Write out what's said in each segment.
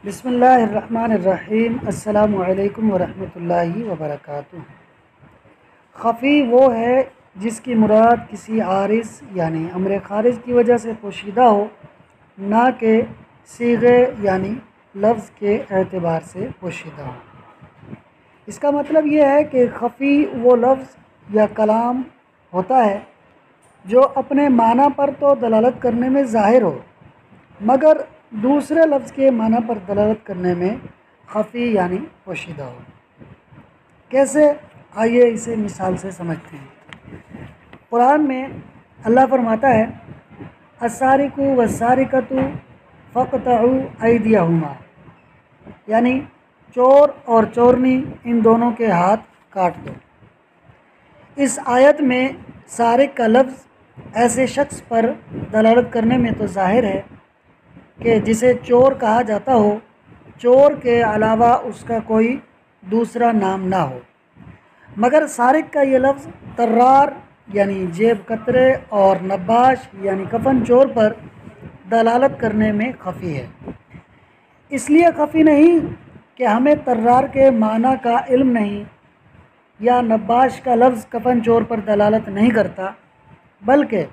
بسم اللہ الرحمن الرحیم۔ السلام علیکم ورحمۃ اللہ وبرکاتہ۔ خفی وہ ہے جس کی مراد کسی عارض یعنی امر خارج کی وجہ سے پوشیدہ ہو، نہ کہ صیغے یعنی لفظ کے اعتبار سے پوشیدہ ہو۔ اس کا مطلب یہ ہے کہ خفی وہ لفظ یا کلام ہوتا ہے جو اپنے معنی پر تو دلالت کرنے میں ظاہر ہو، مگر دوسرے لفظ کے معنی پر دلالت کرنے میں خفی یعنی پوشیدہ ہو۔ کیسے؟ آئیے اسے مثال سے سمجھتے ہیں۔ قرآن میں اللہ فرماتا ہے السارق والسارقۃ فاقطعوا ایدیہما، یعنی چور اور چورنی ان دونوں کے ہاتھ کاٹ دو۔ اس آیت میں سارق کا لفظ ایسے شخص پر دلالت کرنے میں تو ظاہر ہے کہ جسے چور کہا جاتا ہو، چور کے علاوہ اس کا کوئی دوسرا نام نہ ہو، مگر سارق کا یہ لفظ طرار یعنی جیب کترے اور نباش یعنی کفن چور پر دلالت کرنے میں خفی ہے۔ اس لیے خفی نہیں کہ ہمیں طرار کے معنی کا علم نہیں یا نباش کا لفظ کفن چور پر دلالت نہیں کرتا، بلکہ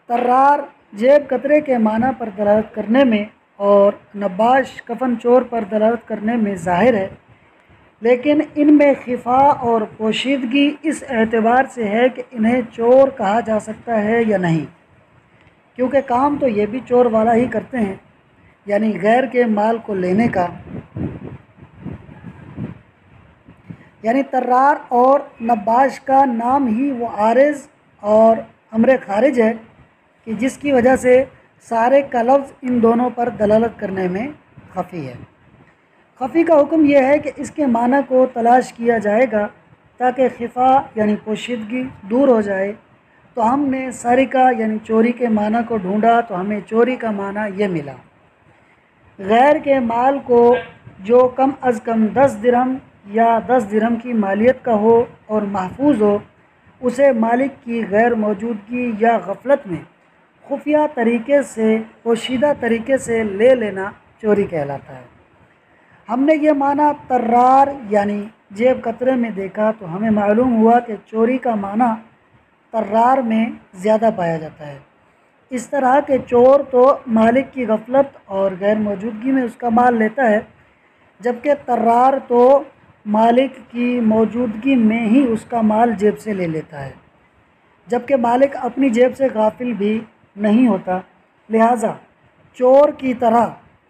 طرار جیب کترے کے معنی پر دلالت کرنے میں اور نباش کفن چور پر دلالت کرنے میں ظاہر ہے، لیکن ان میں خفا اور پوشیدگی اس اعتبار سے ہے کہ انہیں چور کہا جا سکتا ہے یا نہیں، کیونکہ کام تو یہ بھی چور والا ہی کرتے ہیں، یعنی غیر کے مال کو لینے کا۔ یعنی طرار اور نباش کا نام ہی وہ عارض اور امر خارج ہے کہ جس کی وجہ سے سارق کا لفظ ان دونوں پر دلالت کرنے میں خفی ہے۔ خفی کا حکم یہ ہے کہ اس کے معنی کو تلاش کیا جائے گا تاکہ خفا یعنی پوشیدگی دور ہو جائے۔ تو ہم نے سارقہ یعنی چوری کے معنی کو ڈھونڈا تو ہمیں چوری کا معنی یہ ملا۔ غیر کے مال کو جو کم از کم 10 درہم یا 10 درہم کی مالیت کا ہو اور محفوظ ہو، اسے مالک کی غیر موجودگی یا غفلت میں خفیہ طریقے سے پوشیدہ طریقے سے لے لینا چوری کہلاتا ہے۔ ہم نے یہ معنی طرار یعنی جیب کترے میں دیکھا تو ہمیں معلوم ہوا کہ چوری کا معنی طرار میں زیادہ پایا جاتا ہے۔ اس طرح کہ چور تو مالک کی غفلت اور غیر موجودگی میں اس کا مال لیتا ہے، جبکہ طرار تو مالک کی موجودگی میں ہی اس کا مال جیب سے لے لیتا ہے، جبکہ مالک اپنی جیب سے غافل بھی نہیں ہوتا۔ لہٰذا چور کی طرح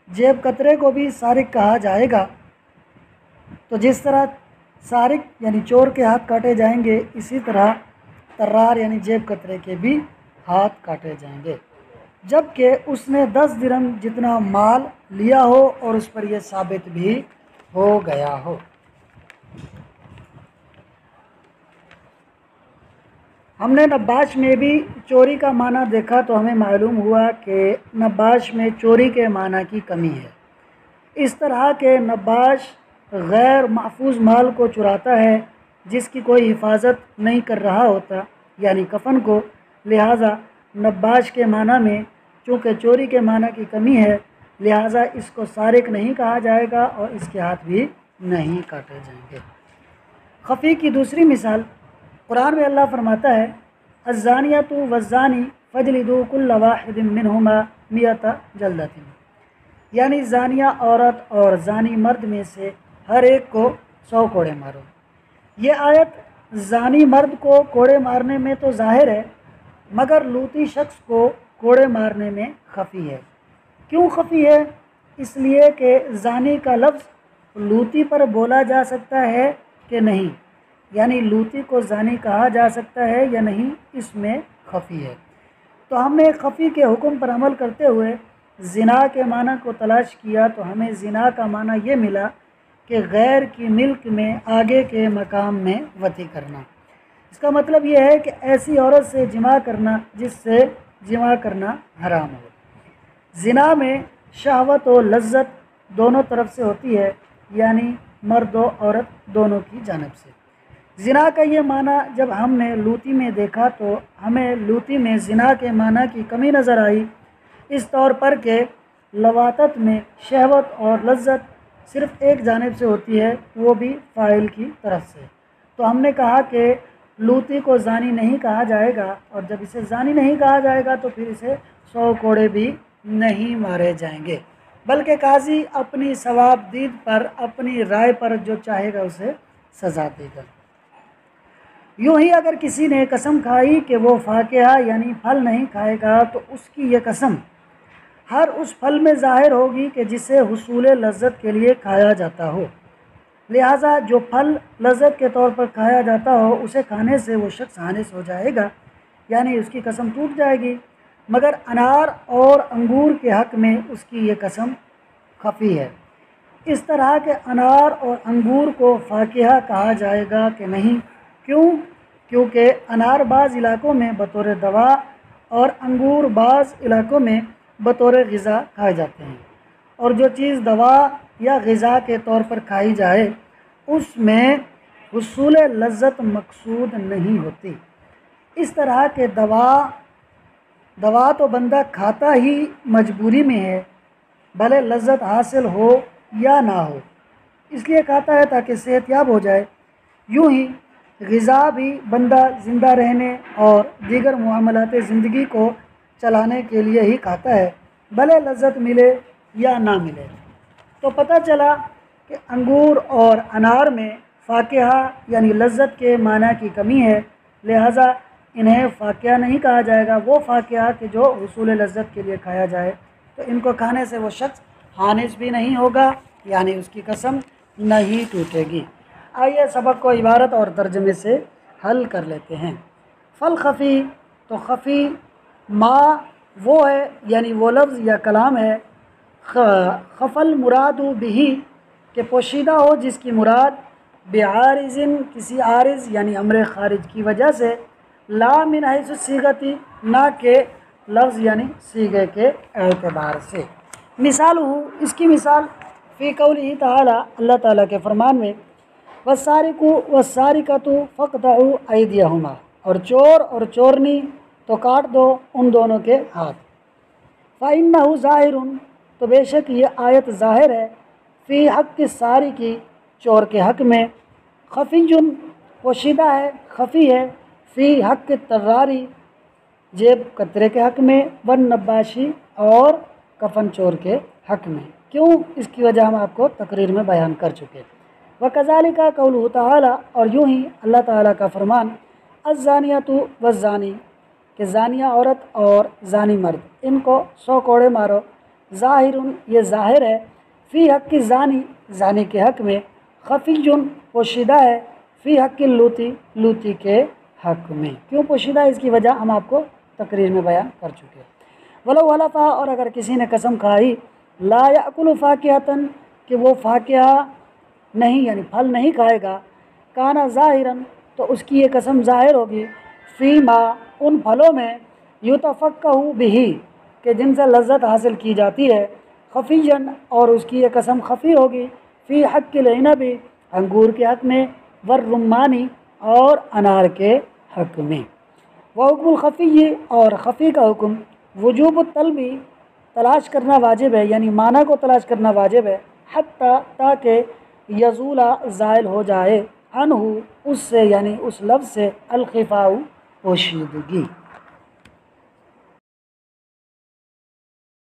جیب کترے کو بھی سارق کہا جائے گا، تو جس طرح سارق یعنی چور کے ہاتھ کاٹے جائیں گے، اسی طرح طرار یعنی جیب کترے کے بھی ہاتھ کاٹے جائیں گے، جبکہ اس نے 10 درہم جتنا مال لیا ہو اور اس پر یہ ثابت بھی ہو گیا ہو۔ ہم نے نباش میں بھی چوری کا معنی دیکھا تو ہمیں معلوم ہوا کہ نباش میں چوری کے معنی کی کمی ہے۔ اس طرح کہ نباش غیر محفوظ مال کو چراتا ہے جس کی کوئی حفاظت نہیں کر رہا ہوتا، یعنی کفن کو۔ لہٰذا نباش کے معنی میں چونکہ چوری کے معنی کی کمی ہے، لہٰذا اس کو سارق نہیں کہا جائے گا اور اس کے ہاتھ بھی نہیں کاٹے جائیں گے۔ خفی کی دوسری مثال قرآن میں اللہ فرماتا ہے الزانیۃ والزانی فاجلدوا کل واحد منہما 100 جلدۃ، یعنی زانیہ عورت اور زانی مرد میں سے ہر ایک کو 100 کوڑے مارو۔ یہ آیت زانی مرد کو کوڑے مارنے میں تو ظاہر ہے، مگر لوطی شخص کو کوڑے مارنے میں خفی ہے۔ کیوں خفی ہے؟ اس لیے کہ زانی کا لفظ لوطی پر بولا جا سکتا ہے کہ نہیں، یعنی لوطی کو زانی کہا جا سکتا ہے یا نہیں، اس میں خفی ہے۔ تو ہم نے خفی کے حکم پر عمل کرتے ہوئے زنا کے معنی کو تلاش کیا تو ہمیں زنا کا معنی یہ ملا کہ غیر کی ملک میں آگے کے مقام میں وطی کرنا۔ اس کا مطلب یہ ہے کہ ایسی عورت سے جماع کرنا جس سے جماع کرنا حرام ہو۔ زنا میں شہوت و لذت دونوں طرف سے ہوتی ہے، یعنی مرد و عورت دونوں کی جانب سے۔ زنا کا یہ معنی جب ہم نے لوطی میں دیکھا تو ہمیں لوطی میں زنا کے معنی کی کمی نظر آئی، اس طور پر کہ لواطت میں شہوت اور لذت صرف ایک جانب سے ہوتی ہے، وہ بھی فاعل کی طرف سے۔ تو ہم نے کہا کہ لوطی کو زانی نہیں کہا جائے گا، اور جب اسے زانی نہیں کہا جائے گا تو پھر اسے 100 کوڑے بھی نہیں مارے جائیں گے، بلکہ قاضی اپنی ثواب دید پر، اپنی رائے پر جو چاہے گا اسے سزا دے گا۔ یوں ہی اگر کسی نے قسم کھائی کہ وہ فاکہہ یعنی پھل نہیں کھائے گا، تو اس کی یہ قسم ہر اس پھل میں ظاہر ہوگی کہ جسے حصول لذت کے لیے کھایا جاتا ہو، لہٰذا جو پھل لذت کے طور پر کھایا جاتا ہو اسے کھانے سے وہ شخص حانث ہو جائے گا، یعنی اس کی قسم ٹوٹ جائے گی، مگر انار اور انگور کے حق میں اس کی یہ قسم خفی ہے۔ اس طرح کے انار اور انگور کو فاکہہ کہا جائے گا کہ نہیں؟ کیوں؟ کیونکہ انار بعض علاقوں میں بطور دوا اور انگور بعض علاقوں میں بطور غذا کھائے جاتے ہیں، اور جو چیز دوا یا غذا کے طور پر کھائی جائے اس میں حصول لذت مقصود نہیں ہوتی۔ اس طرح کے دوا تو بندہ کھاتا ہی مجبوری میں ہے، بھلے لذت حاصل ہو یا نہ ہو، اس لیے کھاتا ہے تاکہ صحت یاب ہو جائے۔ یوں ہی غذا بھی بندہ زندہ رہنے اور دیگر معاملات زندگی کو چلانے کے لیے ہی کھاتا ہے، بھلے لذت ملے یا نہ ملے۔ تو پتہ چلا کہ انگور اور انار میں فاکہہ یعنی لذت کے معنی کی کمی ہے، لہٰذا انہیں فاکہہ نہیں کہا جائے گا۔ وہ فاکہہ کہ جو حصول لذت کے لیے کھایا جائے، تو ان کو کھانے سے وہ شخص حانث بھی نہیں ہوگا، یعنی اس کی قسم نہیں ٹوٹے گی۔ آئیے سبق کو عبارت اور ترجمے سے حل کر لیتے ہیں۔ فل خفی، تو خفی ما وہ ہے، یعنی وہ لفظ یا کلام ہے، خفل مراد بہی کہ پوشیدہ ہو، جس کی مراد بعارض کسی عارض یعنی امر خارج کی وجہ سے، لا من حیث الصیغتی نہ کہ لفظ یعنی صیغے کے اعتبار سے۔ مثال ہو، اس کی مثال فی قولہ تعالی، اللہ تعالیٰ کے فرمان میں، والسارق والسارقۃ فاقطعوا ایدیہما، اور چور اور چورنی تو کاٹ دو ان دونوں کے ہاتھ۔ فإنہ ظاہر، تو بے شک یہ آیت ظاہر ہے، فی حق السارق، چور کے حق میں، خفی پوشیدہ ہے، خفی ہے، فی حق الطراری، جیب کترے کے حق میں، والنباشی، اور کفن چور کے حق میں۔ کیوں؟ اس کی وجہ ہم آپ کو تقریر میں بیان کر چکے۔ وکذالک قولہ تعالی، اور یوں ہی اللہ تعالیٰ کا فرمان، الزانیۃ والزانی، کہ زانیہ عورت اور زانی مرد، ان کو 100 کوڑے مارو۔ ظاہر، یہ ظاہر ہے، فی حق الزانی، زانی کے حق میں، خفی پوشیدہ ہے، فی حق اللوتی، لوتی کے حق میں۔ کیوں پوشیدہ؟ اس کی وجہ ہم آپ کو تقریر میں بیان کر چکے۔ ولو حلفا، اور اگر کسی نے قسم کھائی، لا یأکل فاکہۃ، کہ وہ فاکہہ نہیں یعنی پھل نہیں کھائے گا، کانا ظاہراً، تو اس کی یہ قسم ظاہر ہوگی، فی ما، ان پھلوں میں، یتفقہ بہ، کہ جن سے لذت حاصل کی جاتی ہے، خفیًا، اور اس کی یہ قسم خفی ہوگی، فی حق العنب، انگور کے حق میں، والرمانی، اور انار کے حق میں۔ وحکم الخفی، اور خفی کا حکم، وجوب الطلبی، تلاش کرنا واجب ہے، یعنی معنی کو تلاش کرنا واجب ہے، حتیٰ، تاکہ یزولا، زائل ہو جائے، عنہ، اس سے یعنی اس لفظ سے، الخفاء، پوشیدگی۔